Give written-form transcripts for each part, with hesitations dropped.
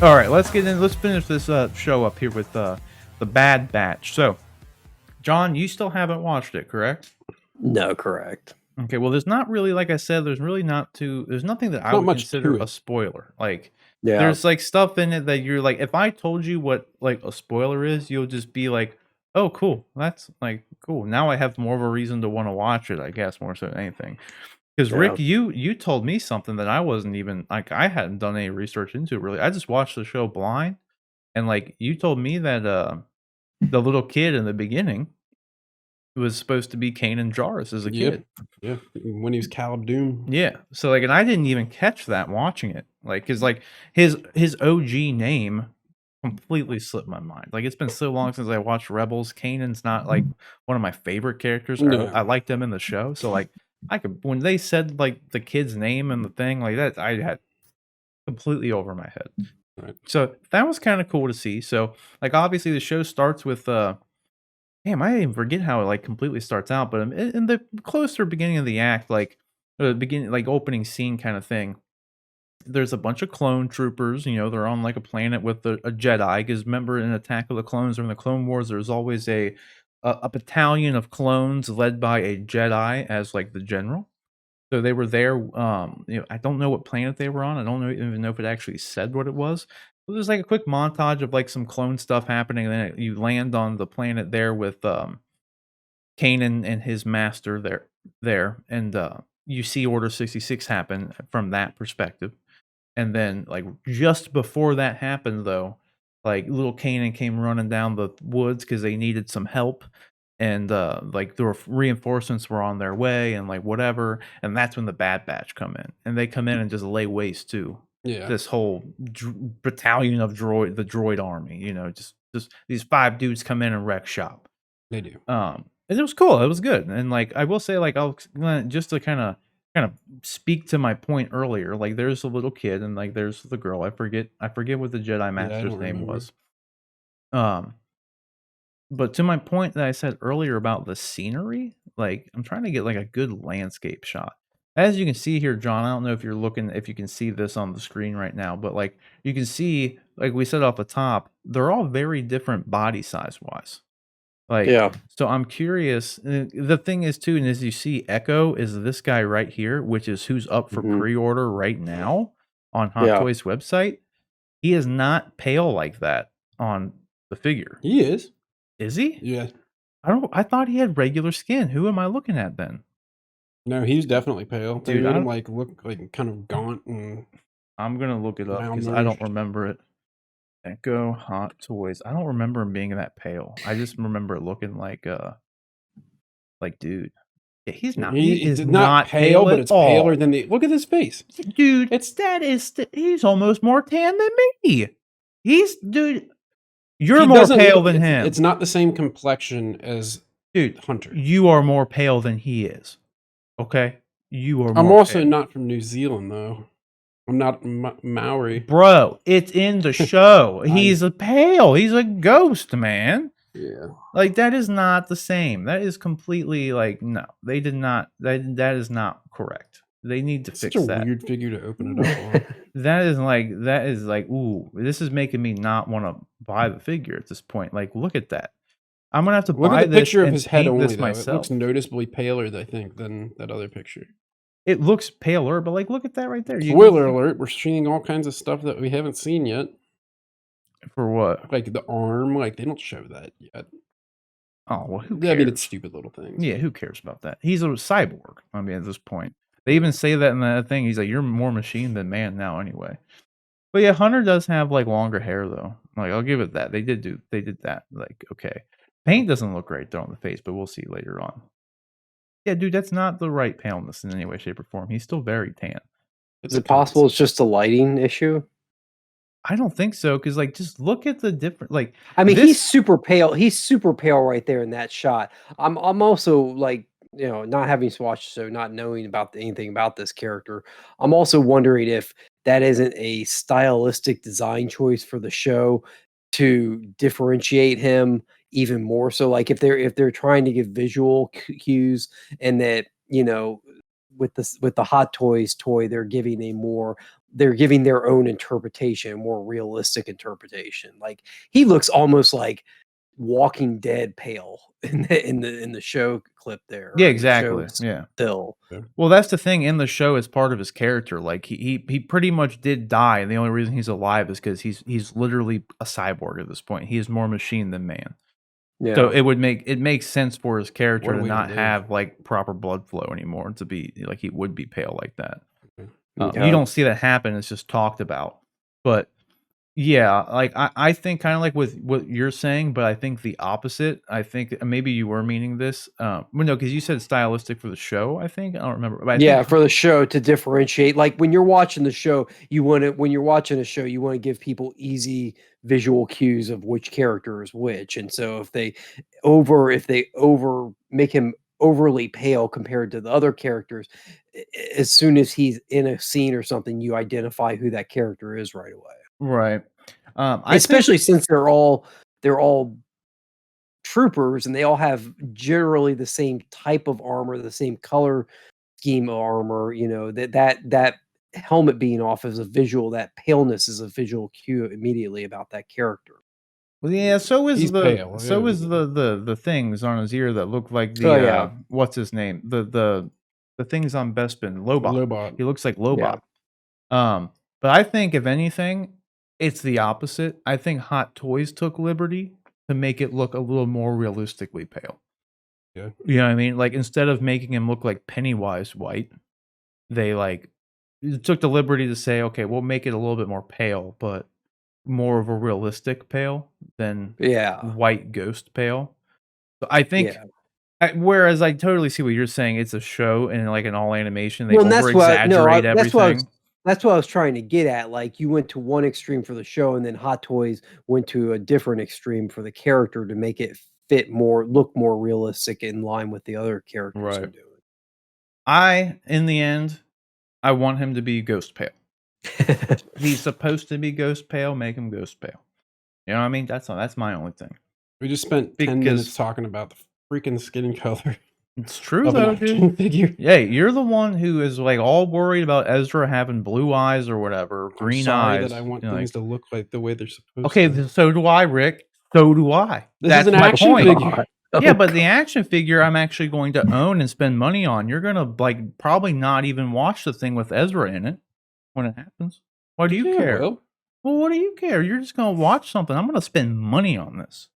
All right, let's get in. Let's finish this show up here with the Bad Batch. So, John, you still haven't watched it, correct? No, correct. Okay, well, there's not really, like I said, there's really not too. There's nothing that I Not would much consider to a it. spoiler. Like, Yeah. there's like stuff in it that you're like, if I told you what like a spoiler is, you'll just be like, oh, cool, that's like cool. Now I have more of a reason to want to watch it, I guess, more so than anything. Because Yeah. Rick, you told me something that I wasn't even like, I hadn't done any research into it really. I just watched the show blind, and like you told me that the little kid in the beginning was supposed to be Kanan Jarrus as a kid. Yeah, when he was Caleb Doom. Yeah. So like, and I didn't even catch that watching it. Like, cause like his OG name completely slipped my mind. Like, it's been so long since I watched Rebels. Kanan's not like one of my favorite characters. No. I liked them in the show. So like, I could, when they said like the kid's name and the thing like that, I had completely over my head. Right. So that was kind of cool to see. So like, obviously the show starts with damn, I even forget how it like completely starts out, but in the closer beginning of the act, like beginning, like opening scene kind of thing, there's a bunch of clone troopers. You know, they're on like a planet with a Jedi. Because remember, in Attack of the Clones or in the Clone Wars, there's always a battalion of clones led by a Jedi as like the general. So they were there. You know, I don't know what planet they were on. I don't even know if it actually said what it was. But there's like a quick montage of like some clone stuff happening, and then you land on the planet there with Kanan and his master there, and you see Order 66 happen from that perspective. And then, like, just before that happened, though, like, little Kanan came running down the woods because they needed some help, and like the reinforcements were on their way, and like whatever. And that's when the Bad Batch come in, and they come in and just lay waste to this whole battalion of the droid army. You know, just these 5 dudes come in and wreck shop. They do. And it was cool. It was good. And like, I will say, like, I'll just to kind of speak to my point earlier. Like, there's a little kid, and like there's the girl. I forget what the Jedi Master's name was. But to my point that I said earlier about the scenery, like, I'm trying to get like a good landscape shot. As you can see here, John, I don't know if you can see this on the screen right now, but like you can see, like we said off the top, they're all very different body size wise. Like, Yeah. so I'm curious. The thing is too, and as you see, Echo is this guy right here, which is who's up for pre-order right now on Hot Toys website. He is not pale like that on the figure. He is. Is he? Yeah. I thought he had regular skin. Who am I looking at then? No, he's definitely pale. They Dude, made him like look like kind of gaunt and. I'm gonna look it up because I don't remember it. Echo Hot Toys. I don't remember him being that pale. I just remember it looking like dude. Yeah, he's not. He is not pale, but it's paler than the. Look at his face, dude. He's almost more tan than me. Dude. You're more pale than him. It's not the same complexion as Hunter. You are more pale than he is. Okay, you are. I'm also not from New Zealand though. I'm not Maori. Bro, it's in the show. He's pale. He's a ghost, man. Yeah. Like, that is not the same. That is completely like, no. They did not. That is not correct. They need to fix that. Such a weird figure to open it up on. That is like, ooh, this is making me not want to buy the figure at this point. Like, look at that. I'm gonna have to look buy at the this picture of and his head paint only, this myself. It looks noticeably paler, I think, than that other picture. It looks paler, but like, look at that right there. Spoiler alert, we're seeing all kinds of stuff that we haven't seen yet. For what? Like the arm, like they don't show that yet. Oh, well, who cares? I mean, it's stupid little things. Yeah, who cares about that? He's a cyborg. I mean, at this point. They even say that in that thing. He's like, you're more machine than man now anyway. But yeah, Hunter does have like longer hair though. Like, I'll give it that. They did that. Like, okay. Paint doesn't look great though on the face, but we'll see later on. Yeah, dude, that's not the right paleness in any way, shape, or form. He's still very tan. Is it possible it's just a lighting issue? I don't think so, because like, just look at the different. Like, I mean, he's super pale. He's super pale right there in that shot. I'm also like, you know, not having watched the show, not knowing about anything about this character. I'm also wondering if that isn't a stylistic design choice for the show to differentiate him even more. So, like, if they're trying to give visual cues, and that, you know, with the Hot Toys toy, they're giving a more they're giving their own interpretation, more realistic interpretation. Like he looks almost like Walking Dead pale in the show clip there, Yeah, or in the show exactly. Yeah. still. Yeah. Well, that's the thing in the show as part of his character. Like he pretty much did die, and the only reason he's alive is because he's literally a cyborg at this point. He is more machine than man. So Yeah. it makes sense for his character What a to way to not live. have like proper blood flow anymore to be like he would be pale like that. You Okay. don't see that happen. It's just talked about. But yeah, like I think kind of like with what you're saying, but I think the opposite. I think maybe you were meaning this. Well, no, because you said stylistic for the show. I think I don't remember. But I Yeah, think for the show to differentiate. Like when you're watching the show, when you're watching a show, you want to give people easy visual cues of which character is which. And so if they over make him overly pale compared to the other characters, as soon as he's in a scene or something, you identify who that character is right away. right. I think Especially since they're all troopers and they all have generally the same type of armor, the same color scheme of armor, that helmet being off is a visual, that paleness is a visual cue immediately about that character. well, yeah. He's pale. So Yeah. is the things on his ear that look like Oh, the yeah. what's his name the things on Bespin Lobot. Lobot. He looks like Yeah. Lobot. But I think if anything, it's the opposite. I think Hot Toys took liberty to make it look a little more realistically pale. Yeah. You know what I mean? Like instead of making him look like Pennywise white, they like took the liberty to say, okay, we'll make it a little bit more pale, but more of a realistic pale than Yeah. white ghost pale. So I think Yeah. whereas I totally see what you're saying, it's a show and like an all animation, they Well, and over exaggerate everything. that's what I was trying to get at. Like you went to one extreme for the show, and then Hot Toys went to a different extreme for the character to make it look more realistic in line with the other characters are Right. doing. In the end, I want him to be ghost pale. He's supposed to be ghost pale, make him ghost pale. You know what I mean? That's my only thing. We just spent 10 minutes talking about the freaking skin color It's true of an though, action dude. figure. Yeah, you're the one who is like all worried about Ezra having blue eyes or whatever, I'm green sorry eyes. that I want you know, things like, to look like the way they're supposed okay, to. so do I, Rick. So do I. This That's is an my action point. figure. Yeah, but the action figure I'm actually going to own and spend money on. You're gonna like probably not even watch the thing with Ezra in it when it happens. Why do you care? Well, what do you care? You're just gonna watch something. I'm gonna spend money on this.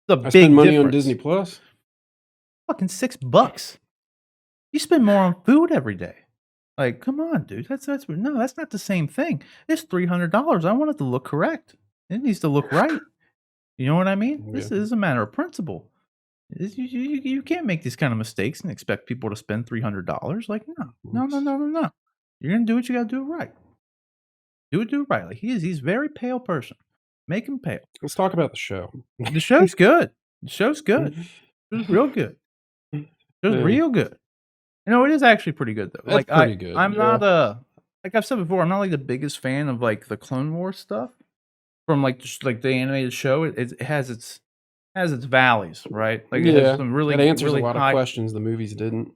It's a I big spend money on difference. Disney Plus. Fucking $6. You spend more on food every day. Like, come on, dude. That's no, that's not the same thing. It's $300. I want it to look correct. It needs to look right. You know what I mean? This Yeah. is a matter of principle. You can't make these kind of mistakes and expect people to spend $300. Like, no. You're gonna do what you gotta do right. Do it right. Like he's a very pale person. Make him pale. Let's talk about the show. The show's good. The show's good. It's real good. It's Yeah. real good. You know, it is actually pretty good though. That's Like pretty good, I'm yeah. not like I've said before, I'm not like the biggest fan of like the Clone Wars stuff from like just like the animated show. It has its valleys, right? Like it has some really it answers really a lot high, of questions the movies didn't.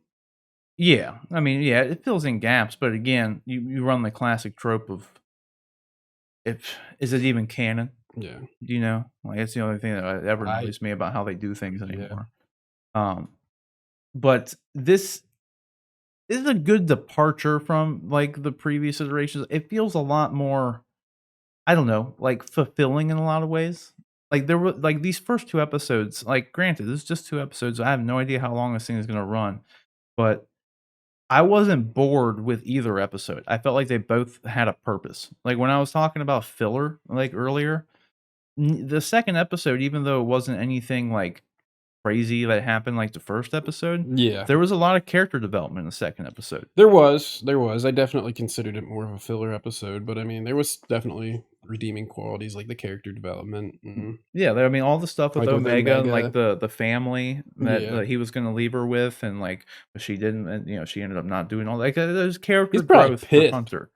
Yeah, I mean, yeah, it fills in gaps, but again, you run the classic trope of is it even canon? Yeah. Do you know? Like it's the only thing that ever I- annoys me about how they do things Yeah. anymore. But this is a good departure from like the previous iterations. It feels a lot more, I don't know, like fulfilling in a lot of ways. Like there were like these first 2 episodes, like granted, this is just 2 episodes. I have no idea how long this thing is gonna run, but I wasn't bored with either episode. I felt like they both had a purpose. Like when I was talking about filler like earlier, the second episode, even though it wasn't anything like crazy that happened like the first episode, Yeah. there was a lot of character development in the second episode. There was. I definitely considered it more of a filler episode, but I mean, there was definitely redeeming qualities like the character development. And, Yeah, I mean all the stuff with Like with Omega, and like Omega. the family that, Yeah. that he was going to leave her with, and like but she didn't, and you know she ended up not doing all like there's character He's probably growth for pissed. Hunter.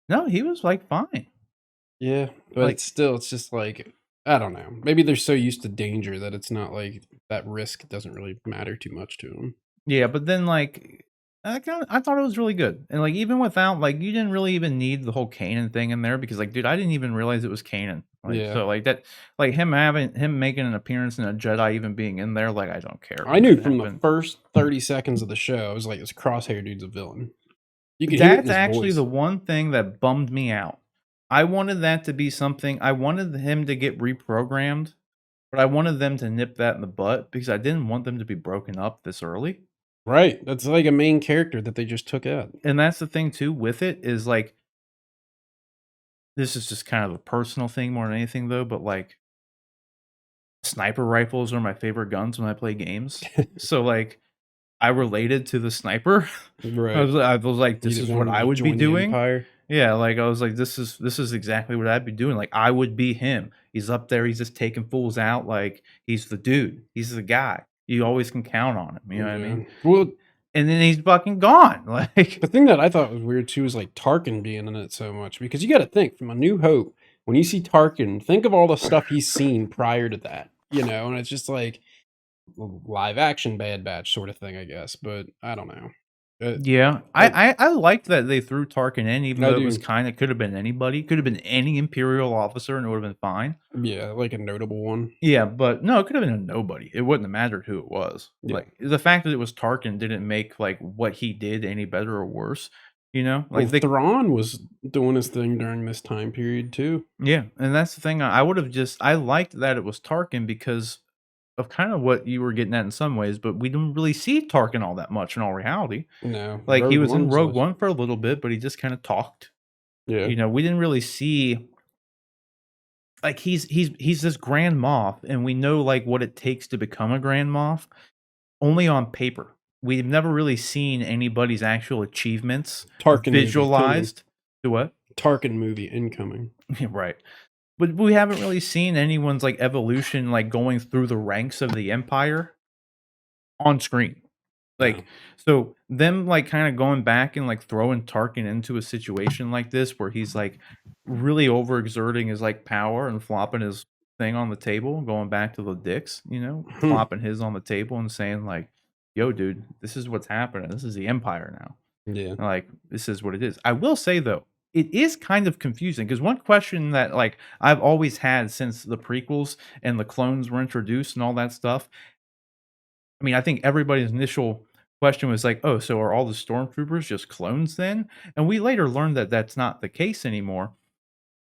No, he was like fine. Yeah, but Like- it's just like, I don't know. Maybe they're so used to danger that it's not like that risk doesn't really matter too much to them. Yeah, but then like I thought it was really good, and, like, even without, like, you didn't really even need the whole Kanan thing in there because, like, dude, I didn't even realize it was Kanan. Like, Yeah. so, like, that like, him making an appearance and a Jedi even being in there, like, I don't care. I Like, knew it from the happened. first 30 seconds of the show, I was like, this crosshair dude's a villain. You could hear it in That's his actually voice. the one thing that bummed me out. I wanted that to be something I wanted him to get reprogrammed, but I wanted them to nip that in the butt because I didn't want them to be broken up this early. Right. That's like a main character that they just took out. And that's the thing too with it is, like, this is just kind of a personal thing more than anything though, but, like, sniper rifles are my favorite guns when I play games. So, like, I related to the sniper. Right. I was like, You this didn't is want what him I to would be join the doing. Empire. Yeah, like, I was like, this is exactly what I'd be doing. Like, I would be him. He's up there, he's just taking fools out, like, he's the dude. He's the guy. You always can count on him, you know what I Yeah. mean? Well, And then he's fucking gone. Like, the thing that I thought was weird too is like Tarkin being in it so much because you got to think from A New Hope when you see Tarkin, think of all the stuff he's seen prior to that, and it's just like live action Bad Batch sort of thing, I guess. But I don't know. yeah, I, I liked that they threw Tarkin in, even I though it was do, kinda could have been anybody. Could have been any Imperial officer and it would have been fine. yeah, like a notable one. Yeah, but no, it could have been a nobody. It wouldn't have mattered who it was. Yeah. Like, the fact that it was Tarkin didn't make, like, what he did any better or worse, you know? Well, Like, they Thrawn was doing his thing during this time period too. yeah, and that's the thing, I would have just I liked that it was Tarkin because of kind of what you were getting at in some ways, but we didn't really see Tarkin all that much in all reality. No, Like, he Rogue was in One was Rogue One for a little bit, but he just kinda talked. yeah. You know, we didn't really see like, he's this Grand Moff, and we know, like, what it takes to become a Grand Moff, only on paper. We've never really seen anybody's actual achievements Tarkin movie coming. visualized. Do what? Tarkin movie incoming. Yeah, right. But we haven't really seen anyone's, like, evolution, like, going through the ranks of the Empire on screen. Like, No. so them, like, kinda going back and, like, throwing Tarkin into a situation like this where he's, like, really overexerting his, like, power and flopping his thing on the table, going back to the dicks, you know, flopping his on the table and saying, like, "Yo, dude, this is what's happening. This is the Empire now. Yeah. Like, this is what it is." I will say, though, it is kind of confusing because one question that, like, I've always had since the prequels and the clones were introduced and all that stuff, I mean, I think everybody's initial question was like, "Oh, so are all the stormtroopers just clones then?" And we later learned that that's not the case anymore,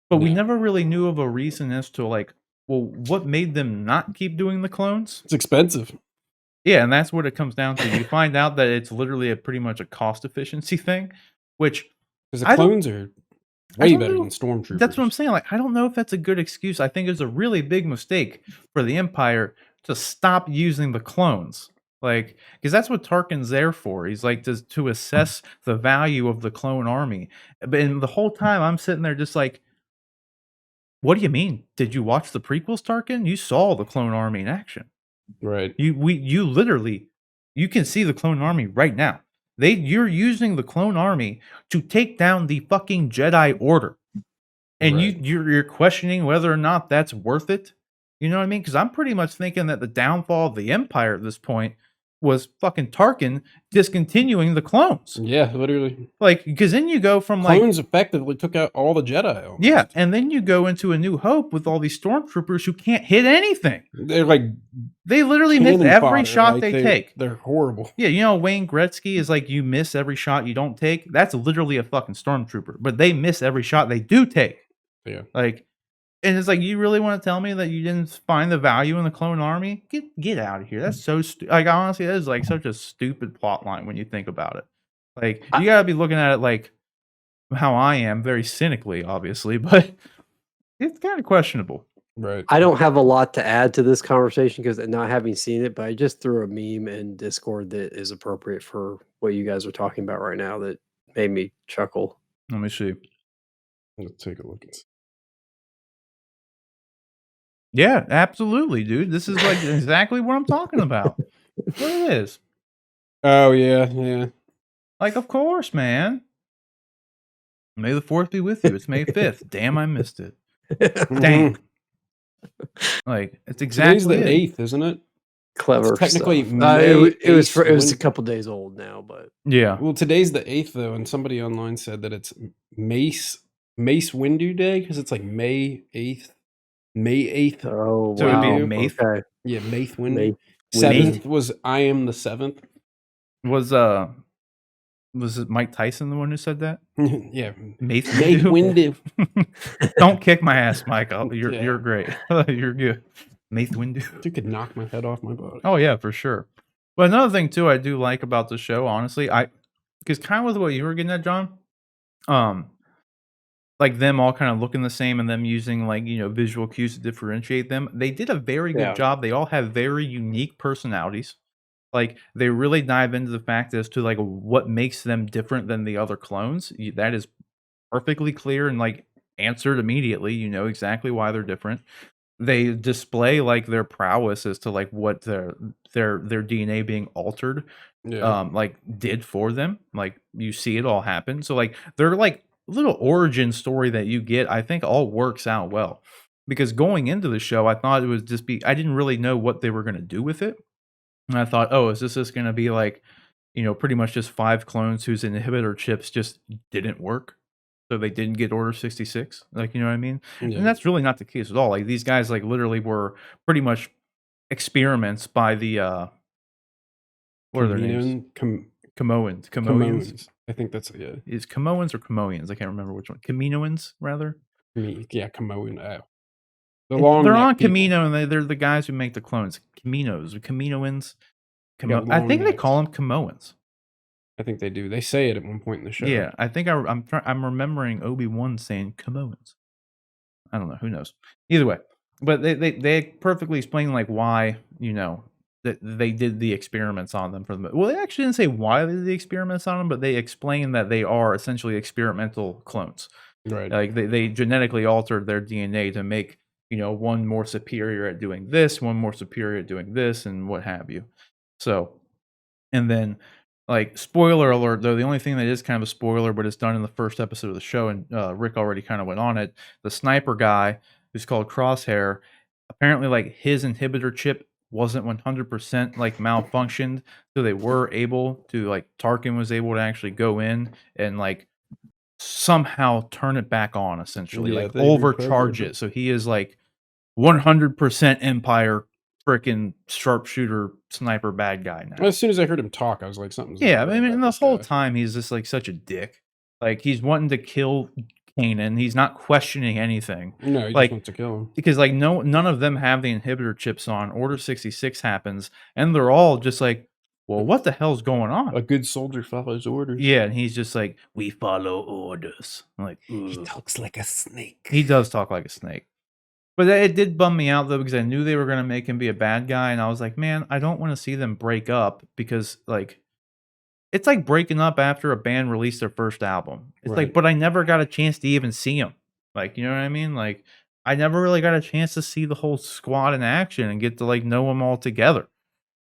but we No. never really knew of a reason as to, like, well, what made them not keep doing the clones? It's expensive. Yeah, and that's what it comes down to. You find out that it's literally a pretty much a cost efficiency thing, which Because the I don't clones are I way don't better know. than stormtroopers. That's what I'm saying, like, I don't know if that's a good excuse. I think it's a really big mistake for the Empire to stop using the clones. Like, because that's what Tarkin's there for. He's like to assess the value of the clone army. But and the whole time I'm sitting there just like, what do you mean? Did you watch the prequels, Tarkin? You saw the clone army in action. Right. You literally you can see the clone army right now. You're using the clone army to take down the fucking Jedi Order. And Right. you're questioning whether or not that's worth it? You know what I mean? Because 'Cause I'm pretty much thinking that the downfall of the Empire at this point was fucking Tarkin discontinuing the clones. Yeah, literally. Like, because then you go from, like Clones effectively took out all the Jedi almost. yeah, and then you go into A New Hope with all these stormtroopers who can't hit anything. They're like They literally miss cannon every fodder, shot like, they take. They're horrible. Yeah, you know, Wayne Gretzky is like, you miss every shot you don't take. That's literally a fucking stormtrooper, but they miss every shot they do take. Yeah. Like, and it's like, you really want to tell me that you didn't find the value in the clone army? Get out of here. That's so like, honestly, that is like such a stupid plot line when you think about it. Like, you gotta be looking at it like how I am, very cynically, obviously, but it's kind of questionable. Right. I don't have a lot to add to this conversation because not having seen it, but I just threw a meme in Discord that is appropriate for what you guys are talking about right now that made me chuckle. Let me see. Let's take a look and see. Yeah, absolutely, dude. This is like exactly what I'm talking about. What it is. Oh yeah, yeah. Like, of course, man. May the 4th be with you. It's May 5th. Damn, I missed it. Dang. Like, it's Today's exactly the it. 8th, isn't it? Clever technically stuff. May It was 8th, it was a when- couple days old now, but Yeah. Well, today's the 8th though, and somebody online said that it's Mace Windu Day because it's like May 8th. May 8th. oh So it'd be wow, Maith? okay. Yeah, Maith Windu. May 7th was I Am the 7th. Was it Mike Tyson the one who said that? Yeah. Maith Maith Windu? Windu. Don't kick my ass, Mike. Yeah. You're great. You're good. Maith Windu. You could knock my head off my body. Oh yeah, for sure. But another thing too, I do like about the show, honestly, because kind of with what you were getting at, John, like them all kind of looking the same and them using like visual cues to differentiate them. They did a very good Yeah. job. They all have very unique personalities. Like they really dive into the fact as to like what makes them different than the other clones. That is perfectly clear and like answered immediately. You know exactly why they're different. They display like their prowess as to like what their DNA being altered Yeah. like did for them. Like you see it all happen. So like their like little origin story that you get, I think all works out well. Because going into the show, I thought it was just I didn't really know what they were gonna do with it. And I thought, oh, is this just gonna be like, pretty much just 5 clones whose inhibitor chips just didn't work? So they didn't get Order 66? Like, you know what I mean? Yeah. And that's really not the case at all. Like these guys like literally were pretty much experiments by the what are their names? Camoans. Camoans. I think that's Is Camoans or Camoians? I can't remember which one. Caminoans, rather. Yeah, Camoan. They're on Camino, and they're the guys who make the clones. Caminos, Caminoans. I think they call them Camoans. I think they do. They say it at one point in the show. Yeah, I think I'm remembering Obi-Wan saying Camoans. I don't know. Who knows? Either way, but they perfectly explain like why that they did the experiments on them for them. Well, they actually didn't say why they did the experiments on them, but they explained that they are essentially experimental clones. Right. Like they genetically altered their DNA to make one more superior at doing this, one more superior at doing this, and what have you. So, and then like spoiler alert though, the only thing that is kind of a spoiler, but it's done in the first episode of the show, and Rick already kind of went on it. The sniper guy who's called Crosshair, apparently like his inhibitor chip wasn't 100% like malfunctioned, so they were able to like Tarkin was able to actually go in and like somehow turn it back on, essentially like overcharge it. So he is like 100% Empire freaking sharpshooter sniper bad guy now. As soon as I heard him talk, I was like, something's yeah. I mean, the whole time he's just like such a dick. Like he's wanting to kill Kanan. He's not questioning anything. No, he like, just wants to kill him because like none of them have the inhibitor chips on. Order 66 happens, and they're all just like, well, what the hell's going on? A good soldier follows orders. Yeah, and he's just like, we follow orders. I'm like, ugh. He talks like a snake. He does talk like a snake. But it did bum me out though, because I knew they were gonna make him be a bad guy, and I was like, man, I don't want to see them break up, because like it's like breaking up after a band released their first album. It's like, but I never got a chance to even see him. Like, you know what I mean? Like, I never really got a chance to see the whole squad in action and get to like know them all together.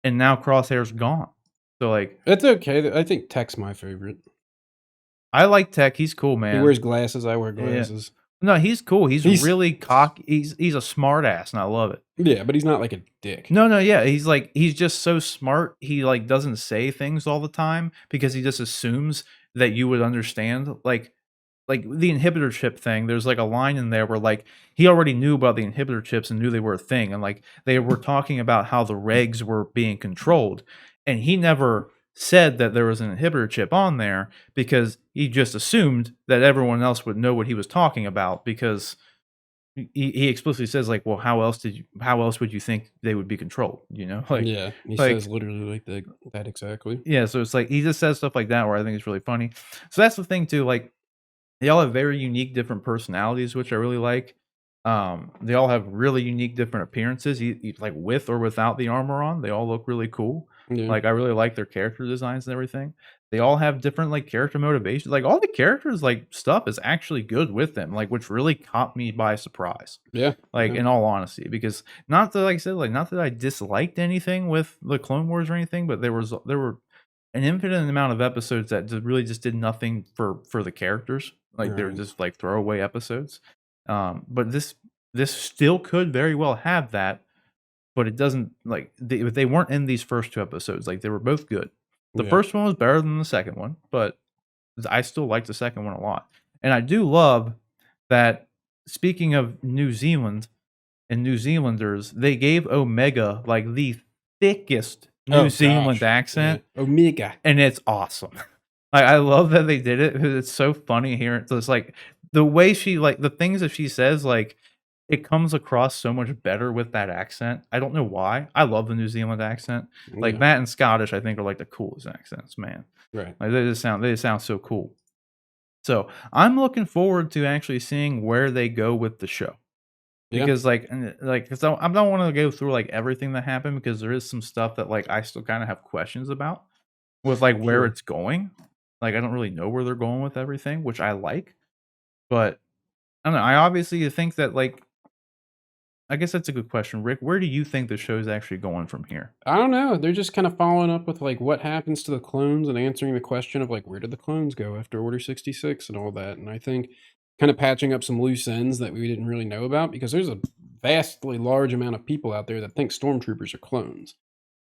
And now Crosshair's gone. So like, it's okay. I think Tech's my favorite. I like Tech. He's cool, man. He wears glasses. I wear glasses. Yeah. No, he's cool. He's really cocky. He's a smart ass, and I love it. Yeah, but he's not like a dick. No, yeah. He's just so smart. He like doesn't say things all the time because he just assumes that you would understand. Like the inhibitor chip thing, there's like a line in there where like he already knew about the inhibitor chips and knew they were a thing, and like they were talking about how the regs were being controlled, and he never said that there was an inhibitor chip on there because he just assumed that everyone else would know what he was talking about, because he explicitly says like, well, how else would you think they would be controlled? Like, yeah, he says literally like that exactly. Yeah, so it's like he just says stuff like that where I think it's really funny. So that's the thing too, like they all have very unique different personalities, which I really like. They all have really unique different appearances, like with or without the armor on. They all look really cool. Yeah. Like I really like their character designs and everything. They all have different like character motivations. Like all the characters like stuff is actually good with them, like which really caught me by surprise. Yeah. Like in all honesty, because not that like I said, like not that I disliked anything with the Clone Wars or anything, but there were an infinite amount of episodes that really just did nothing for the characters. Like they were just like throwaway episodes. But this still could very well have that, but it doesn't like they weren't in these first 2 episodes. Like they were both good. The Yeah. first one was better than the second one, but I still like the second one a lot. And I do love that, speaking of New Zealand and New Zealanders, they gave Omega like the thickest New Oh Zealand gosh. Yeah. accent, Omega. and it's awesome. I love that they did it. 'Cause it's so funny hearing. So it's like the way she like the things that she says, like it comes across so much better with that accent. I don't know why. I love the New Zealand accent. Like Yeah. that and Scottish, I think are like the coolest accents, man. Right. Like they just sound so cool. So I'm looking forward to actually seeing where they go with the show. Yeah. Because because I don't want to go through like everything that happened, because there is some stuff that like I still kind of have questions about with like where Sure. it's going. Like I don't really know where they're going with everything, which I like. But I don't know. I obviously think that like I guess that's a good question, Rick. Where do you think the show's actually going from here? I don't know. They're just kind of following up with like what happens to the clones and answering the question of like where did the clones go after Order 66 and all that. And I think kind of patching up some loose ends that we didn't really know about, because there's a vastly large amount of people out there that think stormtroopers are clones,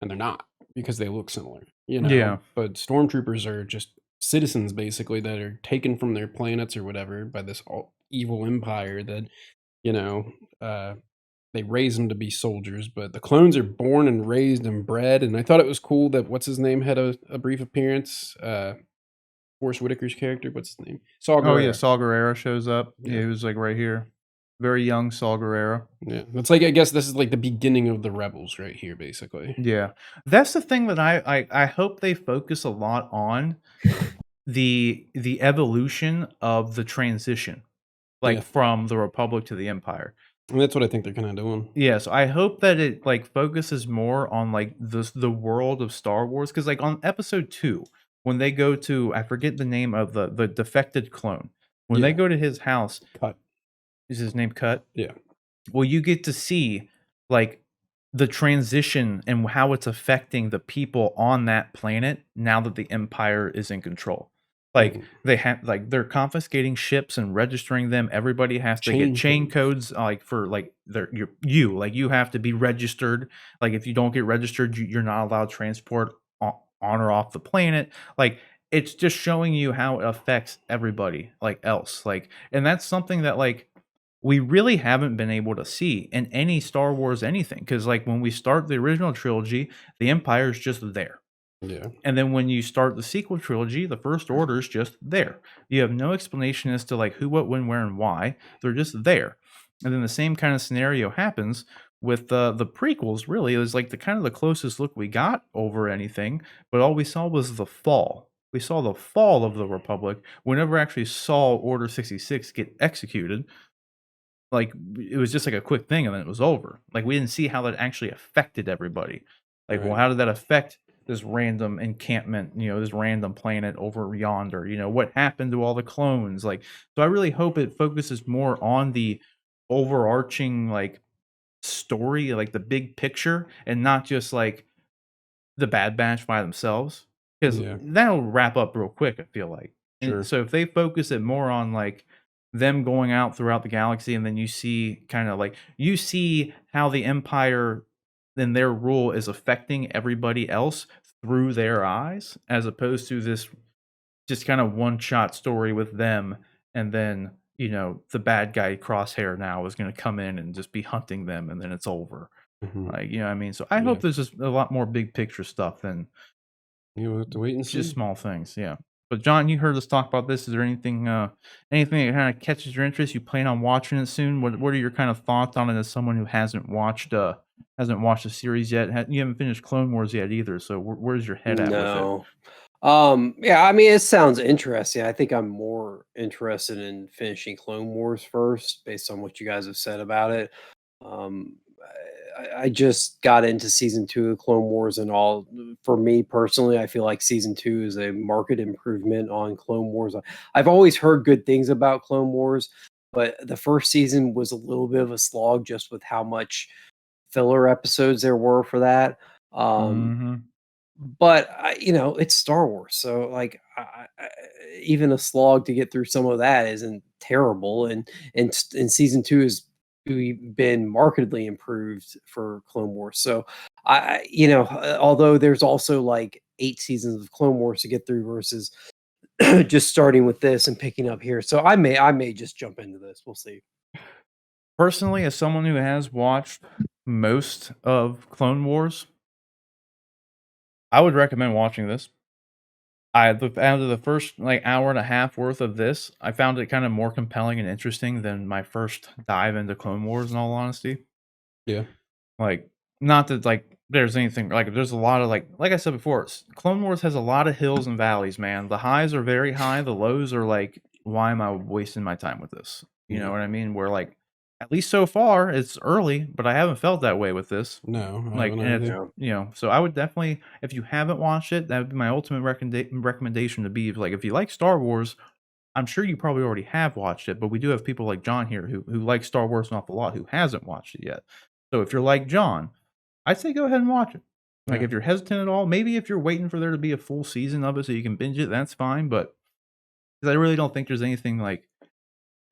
and they're not, because they look similar, Yeah. But stormtroopers are just citizens basically that are taken from their planets or whatever by this evil empire that, you know, uh they raise them to be soldiers, but the clones are born and raised and bred. And I thought it was cool that what's his name had a brief appearance. Forrest Whitaker's character, what's his name? Saw Oh yeah, Gerrera. Saul Guerrero shows up. Yeah, Yeah, he was like right here. Very young Saul Guerrero. yeah. It's like I guess this is like the beginning of the rebels right here, basically. Yeah. That's the thing that I hope they focus a lot on, the evolution of the transition, like Yeah, from the Republic to the Empire. and that's what I think they're kind of doing. Yeah, so I hope that it like focuses more on like the world of Star Wars, because like on episode 2, when they go to, I forget the name of the defected clone. When they Yeah, go to his house, cut. is his name Cut? Yeah, Well, you get to see like the transition and how it's affecting the people on that planet now that the Empire is in control. Like mhm. they have like they're confiscating ships and registering them. Everybody has to get Chain chain codes. codes, like for like their you like you have to be registered. Like if you don't get registered, you're not allowed transport on or off the planet. Like it's just showing you how it affects everybody like else. Like, and that's something that like we really haven't been able to see in any Star Wars anything, because like when we start the original trilogy, the Empire is just there. Yeah, And then when you start the sequel trilogy, the First Order is just there. You have no explanation as to like who, what, when, where, and why. They're just there. And then the same kind of scenario happens with the prequels. Really, it was like the kind of the closest look we got over anything, but all we saw was the fall. We saw the fall of the Republic. We never actually saw Order 66 get executed. Like, it was just like a quick thing and then it was over. Like, we didn't see how that actually affected everybody. Like, well, right. how did that affect this random encampment, this random planet over yonder? What happened to all the clones? Like, so I really hope it focuses more on the overarching, like, story, like the big picture, and not just like the Bad Batch by themselves, because Yeah, that'll wrap up real quick, I feel like. And sure. so if they focus it more on like them going out throughout the galaxy, and then you see kind of like you see how the Empire and their rule is affecting everybody else through their eyes, as opposed to this just kind of one shot story with them, and then the bad guy Crosshair now is going to come in and just be hunting them, and then it's over. Mhm. Like, what I mean? So I Yeah, hope there's just a lot more big picture stuff than we'll have to wait and just see. small things. Yeah. But John, you heard us talk about this. Is there anything that kind of catches your interest? You plan on watching it soon? What are your kind of thoughts on it as someone who hasn't watched the series yet? You haven't finished Clone Wars yet either. So where's your head at with it? No. Yeah, I mean, it sounds interesting. I think I'm more interested in finishing Clone Wars first, based on what you guys have said about it. Um, I just got into season 2 of Clone Wars, and all for me personally, I feel like season 2 is a market improvement on Clone Wars. I've always heard good things about Clone Wars, but the first season was a little bit of a slog just with how much filler episodes there were for that. Um, Hmm. but it's Star Wars, so like even a slog to get through some of that isn't terrible. And season 2 is been markedly improved for Clone Wars. So although there's also like 8 seasons of Clone Wars to get through versus just starting with this and picking up here. So I may just jump into this. We'll see. Personally, as someone who has watched most of Clone Wars, I would recommend watching this. Out of the first like hour and a half worth of this, I found it kind of more compelling and interesting than my first dive into Clone Wars, in all honesty. Yeah. Like, not that like there's anything like there's a lot of like I said before, Clone Wars has a lot of hills and valleys, man. The highs are very high, the lows are like, why am I wasting my time with this? You know what I mean? Where like at least so far it's early, but I haven't felt that way with this. No, I Like, haven't and it's, either. so I would definitely, if you haven't watched it, that would be my ultimate recommendation to be like, if you like Star Wars, I'm sure you probably already have watched it, but we do have people like John here who like Star Wars an awful lot who hasn't watched it yet. So if you're like John, I'd say go ahead and watch it. Like, Yeah. if you're hesitant at all, maybe if you're waiting for there to be a full season of it so you can binge it, that's fine. But 'cause I really don't think there's anything like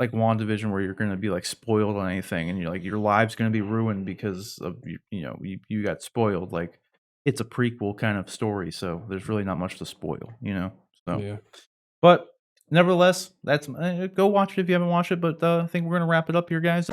WandaVision where you're gonna be like spoiled on anything, and you're like your life's gonna be ruined because of you got spoiled. Like, it's a prequel kind of story, so there's really not much to spoil, So, Yeah. but nevertheless, that's go watch it if you haven't watched it. But I think we're gonna wrap it up here, guys.